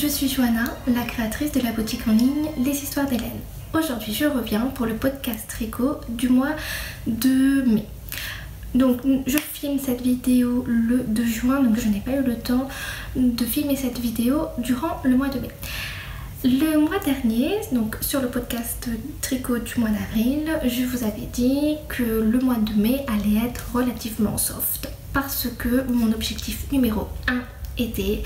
je suis Johanna, la créatrice de la boutique en ligne Les Histoires d'Hélène. Aujourd'hui, je reviens pour le podcast tricot du mois de mai. Donc, je filme cette vidéo le 2 juin, donc je n'ai pas eu le temps de filmer cette vidéo durant le mois de mai. Le mois dernier, donc sur le podcast tricot du mois d'avril, je vous avais dit que le mois de mai allait être relativement soft parce que mon objectif numéro 1 était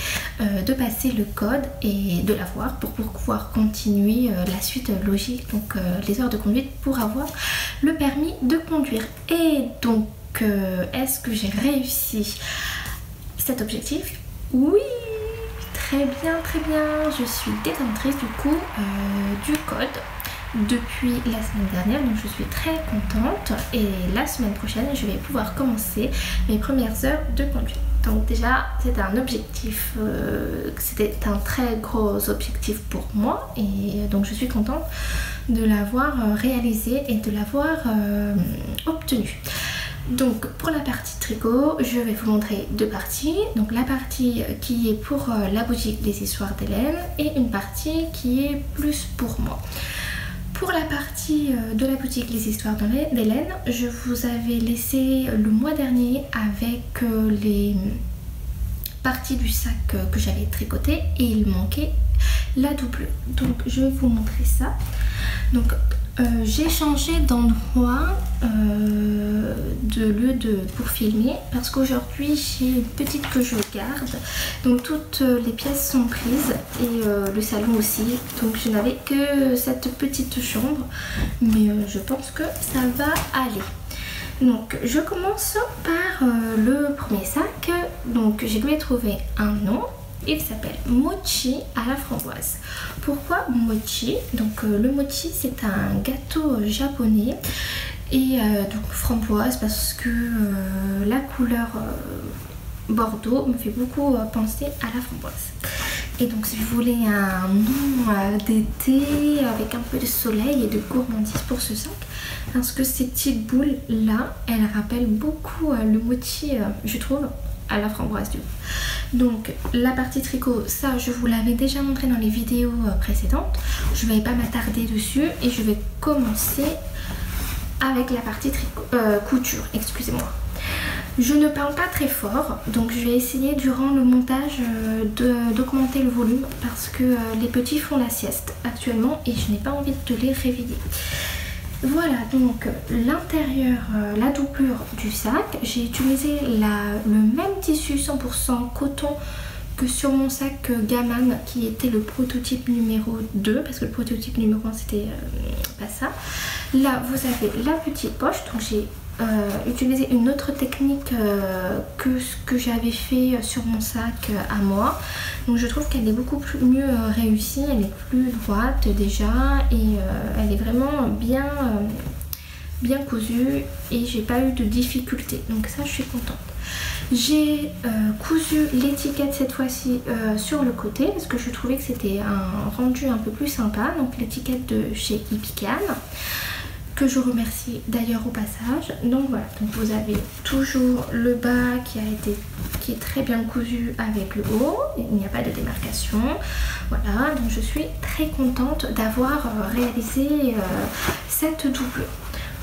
de passer le code et de l'avoir pour pouvoir continuer la suite logique, donc les heures de conduite pour avoir le permis de conduire. Et donc, est-ce que j'ai réussi cet objectif? Oui! Très bien, très bien. Je suis détentrice du coup du code depuis la semaine dernière, donc je suis très contente. Et la semaine prochaine, je vais pouvoir commencer mes premières heures de conduite. Donc déjà, c'était un objectif, c'était un très gros objectif pour moi. Et donc je suis contente de l'avoir réalisé et de l'avoir obtenu. Donc pour la partie tricot, je vais vous montrer deux parties. Donc la partie qui est pour la boutique des Histoires d'Hélène et une partie qui est plus pour moi. Pour la partie de la boutique Les Histoires d'Hélène, je vous avais laissé le mois dernier avec les parties du sac que j'avais tricoté et il manquait la doublure. Donc je vais vous montrer ça. Donc j'ai changé d'endroit de lieu pour filmer parce qu'aujourd'hui j'ai une petite que je garde, donc toutes les pièces sont prises et le salon aussi, donc je n'avais que cette petite chambre, mais je pense que ça va aller. Donc je commence par le premier sac. Donc j'ai dû trouver un nom. Il s'appelle Mochi à la framboise. Pourquoi Mochi? Donc le mochi c'est un gâteau japonais et donc framboise parce que la couleur bordeaux me fait beaucoup penser à la framboise. Et donc si vous voulez un nom d'été avec un peu de soleil et de gourmandise pour ce sac, parce que ces petites boules là, elles rappellent beaucoup le mochi, je trouve, à la framboise du coup. Donc la partie tricot, ça je vous l'avais déjà montré dans les vidéos précédentes, je ne vais pas m'attarder dessus et je vais commencer avec la partie couture, excusez-moi. Je ne parle pas très fort, donc je vais essayer durant le montage d'augmenter le volume parce que les petits font la sieste actuellement et je n'ai pas envie de les réveiller. Voilà, donc l'intérieur, la doublure du sac, j'ai utilisé le même tissu 100% coton que sur mon sac Gaman qui était le prototype numéro 2 parce que le prototype numéro 1 c'était pas ça. Là vous avez la petite poche, donc j'ai utilisé une autre technique que ce que j'avais fait sur mon sac à moi. Donc je trouve qu'elle est beaucoup mieux réussie, elle est plus droite déjà et elle est vraiment bien cousue et j'ai pas eu de difficulté, donc ça je suis contente. J'ai cousu l'étiquette cette fois-ci sur le côté parce que je trouvais que c'était un rendu un peu plus sympa. Donc l'étiquette de chez Ipican, que je remercie d'ailleurs au passage. Donc voilà, donc vous avez toujours le bas qui est très bien cousu avec le haut, il n'y a pas de démarcation. Voilà, donc je suis très contente d'avoir réalisé cette doublure.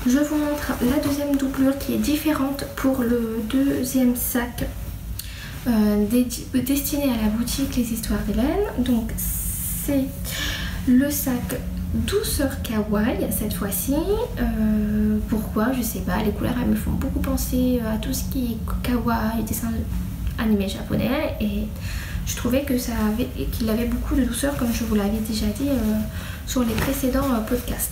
Je vous montre la deuxième doublure qui est différente pour le deuxième sac destiné à la boutique Les Histoires d'Hélène. Donc c'est le sac douceur kawaii cette fois-ci. Pourquoi? Je sais pas, les couleurs elles me font beaucoup penser à tout ce qui est kawaii, dessin animé japonais et je trouvais que qu'il avait beaucoup de douceur comme je vous l'avais déjà dit sur les précédents podcasts.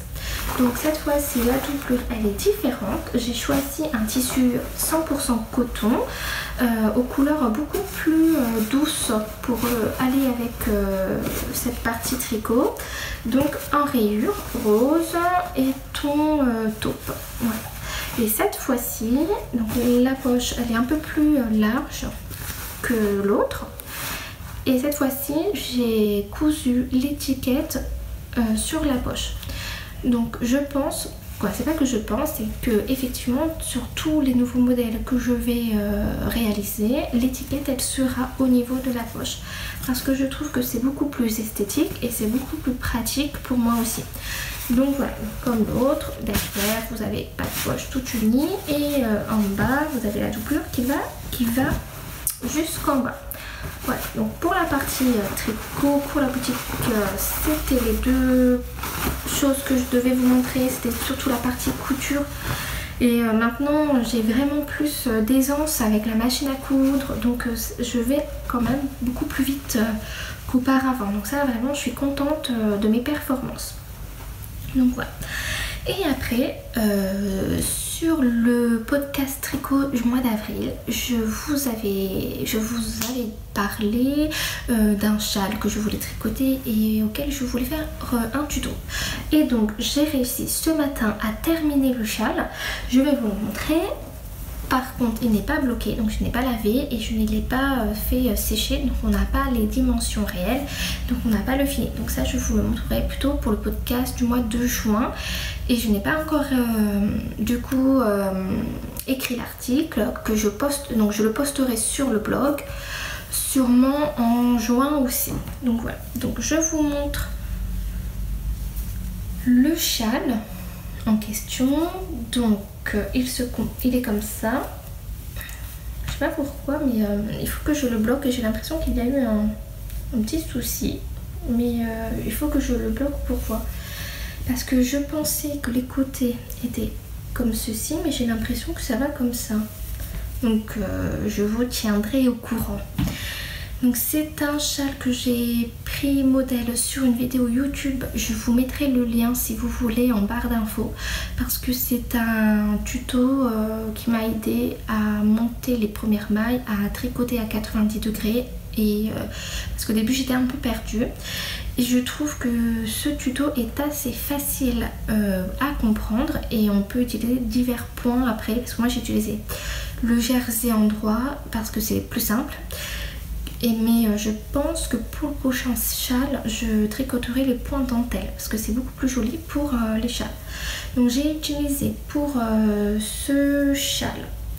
Donc cette fois-ci la doublure elle est différente. J'ai choisi un tissu 100% coton aux couleurs beaucoup plus douces pour aller avec cette partie tricot. Donc en rayure rose et ton taupe. Voilà. Et cette fois-ci, donc la poche elle est un peu plus large que l'autre. Et cette fois-ci j'ai cousu l'étiquette sur la poche. Donc je pense quoi, c'est pas que je pense, c'est que effectivement sur tous les nouveaux modèles que je vais réaliser, l'étiquette elle sera au niveau de la poche, parce que je trouve que c'est beaucoup plus esthétique et c'est beaucoup plus pratique pour moi aussi. Donc voilà, comme l'autre, derrière vous avez pas de poche toute unie et en bas vous avez la doublure qui va jusqu'en bas. Voilà, donc pour la partie tricot, pour la boutique, c'était les deux choses que je devais vous montrer, c'était surtout la partie couture. Et maintenant j'ai vraiment plus d'aisance avec la machine à coudre, donc je vais quand même beaucoup plus vite qu'auparavant. Donc ça vraiment je suis contente de mes performances. Donc voilà. Et après, sur le podcast tricot du mois d'avril, je vous avais parlé d'un châle que je voulais tricoter et auquel je voulais faire un tuto. Et donc j'ai réussi ce matin à terminer le châle. Je vais vous le montrer. Par contre, il n'est pas bloqué, donc je n'ai pas lavé et je ne l'ai pas fait sécher, donc on n'a pas les dimensions réelles, donc on n'a pas le fini. Donc ça, je vous le montrerai plutôt pour le podcast du mois de juin. Et je n'ai pas encore du coup écrit l'article que je poste, donc je le posterai sur le blog, sûrement en juin aussi. Donc voilà, donc je vous montre le châle en question. Donc il est comme ça. Je sais pas pourquoi, mais il faut que je le bloque et j'ai l'impression qu'il y a eu un petit souci, mais il faut que je le bloque. Pourquoi? Parce que je pensais que les côtés étaient comme ceci, mais j'ai l'impression que ça va comme ça. Donc je vous tiendrai au courant. Donc c'est un châle que j'ai pris modèle sur une vidéo YouTube. Je vous mettrai le lien si vous voulez en barre d'infos, parce que c'est un tuto qui m'a aidé à monter les premières mailles, à tricoter à 90 degrés. Et parce qu'au début j'étais un peu perdue. Et je trouve que ce tuto est assez facile à comprendre et on peut utiliser divers points après. Parce que moi j'ai utilisé le jersey en droit parce que c'est plus simple. Mais je pense que pour le prochain châle, je tricoterai les points dentelle parce que c'est beaucoup plus joli pour les châles. Donc j'ai utilisé pour ce châle,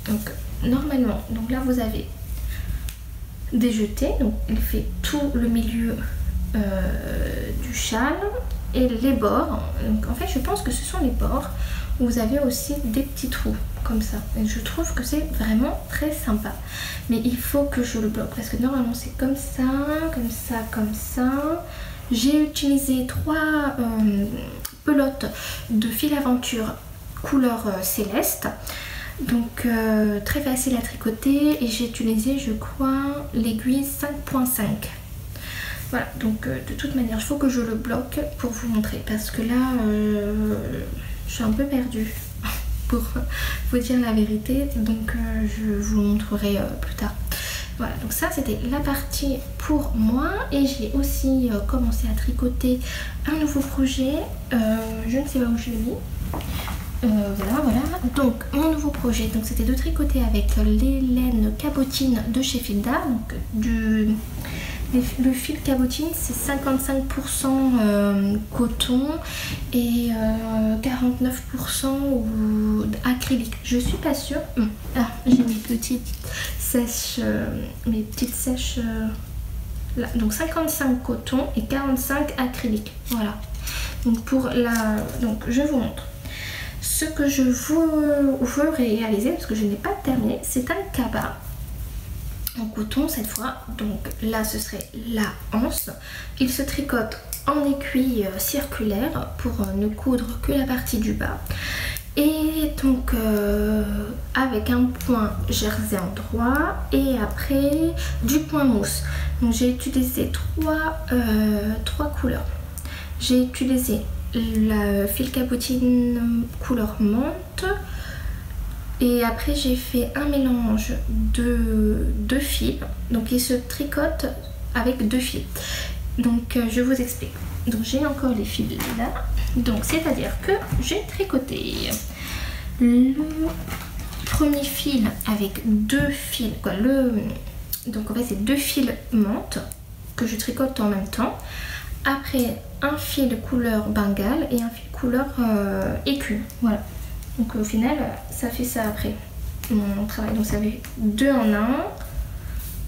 donc normalement, donc là vous avez des jetés, donc il fait tout le milieu du châle et les bords. Donc en fait je pense que ce sont les bords où vous avez aussi des petits trous comme ça, et je trouve que c'est vraiment très sympa, mais il faut que je le bloque parce que normalement c'est comme ça, comme ça, comme ça. J'ai utilisé 3 pelotes de fil aventure couleur céleste, donc très facile à tricoter, et j'ai utilisé je crois l'aiguille 5.5. Voilà, donc de toute manière il faut que je le bloque pour vous montrer parce que là je suis un peu perdue pour vous dire la vérité, donc je vous montrerai plus tard. Voilà, donc ça c'était la partie pour moi, et j'ai aussi commencé à tricoter un nouveau projet, je ne sais pas où je l'ai mis. Voilà, donc mon nouveau projet, donc c'était de tricoter avec les laines cabotines de chez Filda, donc le fil cabotine c'est 55% coton et 49% acrylique. Je suis pas sûre. Ah, j'ai mes petites sèches, là. Donc 55 coton et 45 acrylique. Voilà. Donc donc je vous montre. Ce que je veux réaliser, parce que je n'ai pas terminé, c'est un cabas en coton cette fois. Donc là ce serait la anse. Il se tricote en aiguille circulaire pour ne coudre que la partie du bas, et donc avec un point jersey en droit et après du point mousse. Donc j'ai utilisé trois couleurs. J'ai utilisé la fil cabotine couleur menthe, et après j'ai fait un mélange de 2 fils, donc il se tricote avec 2 fils. Donc je vous explique. Donc j'ai encore les fils là, donc c'est à dire que j'ai tricoté le premier fil avec 2 fils quoi, donc en fait c'est 2 fils menthe que je tricote en même temps, après un fil couleur Bengale et un fil couleur écu. Voilà. Donc au final, ça fait ça après mon travail. Donc ça fait 2 en 1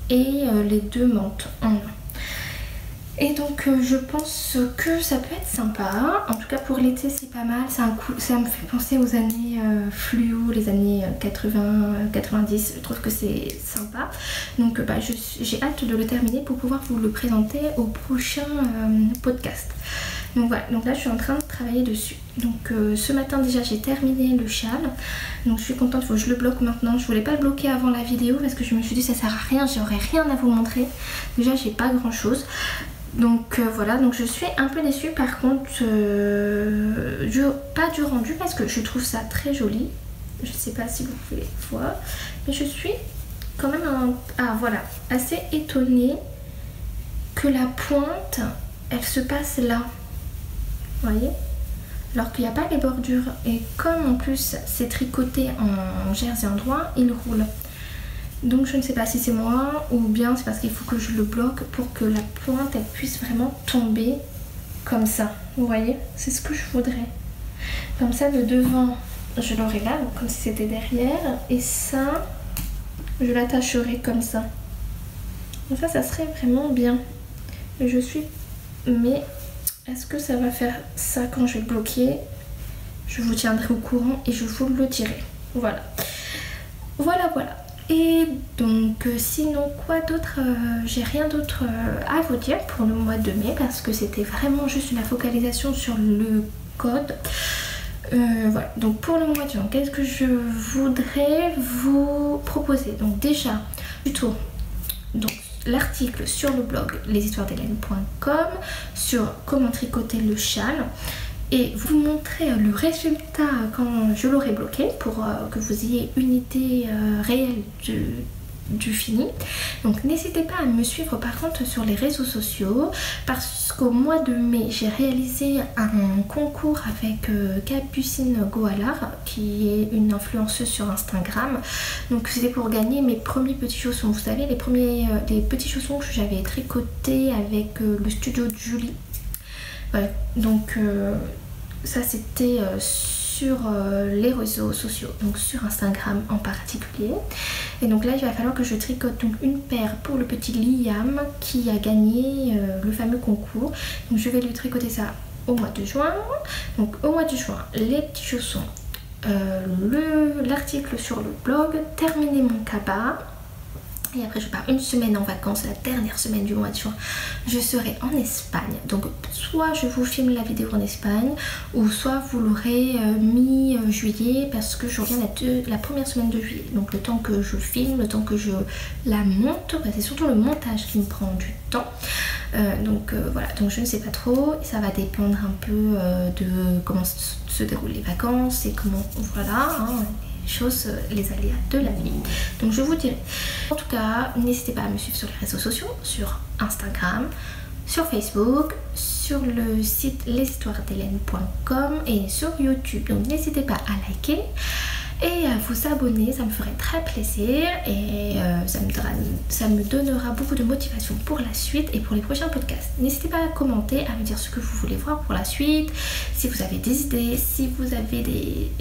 et les 2 menthes en 1. Et donc je pense que ça peut être sympa. En tout cas pour l'été c'est pas mal. Ça me fait penser aux années fluo, les années 80-90. Je trouve que c'est sympa. Donc j'ai hâte de le terminer pour pouvoir vous le présenter au prochain podcast. Donc voilà, donc là je suis en train de travailler dessus. Donc ce matin déjà j'ai terminé le châle. Donc je suis contente, il faut que je le bloque maintenant. Je voulais pas le bloquer avant la vidéo parce que je me suis dit ça sert à rien, j'aurais rien à vous montrer. Déjà j'ai pas grand chose. Donc voilà, donc je suis un peu déçue par contre pas du rendu parce que je trouve ça très joli. Je sais pas si vous pouvez voir, mais je suis quand même assez étonnée que la pointe elle se passe là, vous voyez, alors qu'il n'y a pas les bordures. Et comme en plus c'est tricoté en jersey endroit, il roule. Donc je ne sais pas si c'est moi ou bien c'est parce qu'il faut que je le bloque pour que la pointe elle puisse vraiment tomber comme ça. Vous voyez, c'est ce que je voudrais. Comme ça le devant je l'aurai là, donc comme si c'était derrière, et ça je l'attacherai comme ça. Donc ça serait vraiment bien. Mais est-ce que ça va faire ça quand je vais le bloquer? Je vous tiendrai au courant et je vous le dirai. Voilà. Voilà. Et donc sinon quoi d'autre, j'ai rien d'autre à vous dire pour le mois de mai parce que c'était vraiment juste la focalisation sur le code. Voilà, donc pour le mois de juin, qu'est-ce que je voudrais vous proposer? Donc déjà plutôt donc l'article sur le blog leshistoiresdhélène.com sur comment tricoter le châle et vous montrer le résultat quand je l'aurai bloqué pour que vous ayez une idée réelle du fini. Donc n'hésitez pas à me suivre par contre sur les réseaux sociaux parce qu'au mois de mai j'ai réalisé un concours avec Capucine Goalard qui est une influenceuse sur Instagram. Donc c'était pour gagner mes premiers petits chaussons, vous savez les petits chaussons que j'avais tricotés avec le studio de Julie. Ouais, donc ça c'était sur les réseaux sociaux, donc sur Instagram en particulier. Et donc là il va falloir que je tricote donc une paire pour le petit Liam qui a gagné le fameux concours. Donc je vais lui tricoter ça au mois de juin. Donc au mois de juin les petits chaussons, l'article sur le blog, terminer mon cabas. Et après je pars une semaine en vacances, la dernière semaine du mois de juin, je serai en Espagne. Donc soit je vous filme la vidéo en Espagne, ou soit vous l'aurez mi-juillet parce que je reviens la première semaine de juillet. Donc le temps que je filme, le temps que je la monte, c'est surtout le montage qui me prend du temps. Voilà, donc je ne sais pas trop, ça va dépendre un peu de comment se déroulent les vacances et comment, voilà, hein, choses, les aléas de la vie. Donc je vous dirai. En tout cas, n'hésitez pas à me suivre sur les réseaux sociaux, sur Instagram, sur Facebook, sur le site leshistoiresdhélène.com et sur YouTube. Donc n'hésitez pas à liker et à vous abonner, ça me ferait très plaisir et ça me donnera beaucoup de motivation pour la suite et pour les prochains podcasts. N'hésitez pas à commenter, à me dire ce que vous voulez voir pour la suite, si vous avez des idées, si vous avez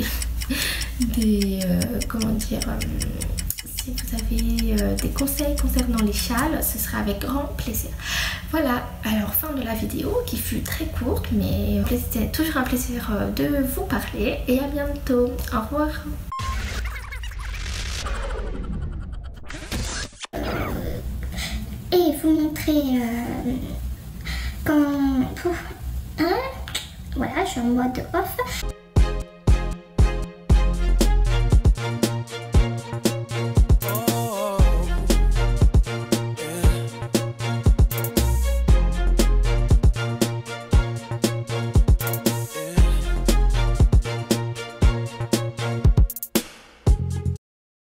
comment dire, si vous avez des conseils concernant les châles, ce sera avec grand plaisir. Voilà, alors fin de la vidéo qui fut très courte, mais c'était toujours un plaisir de vous parler et à bientôt. Au revoir. Et vous montrer quand... Voilà, je suis en mode off.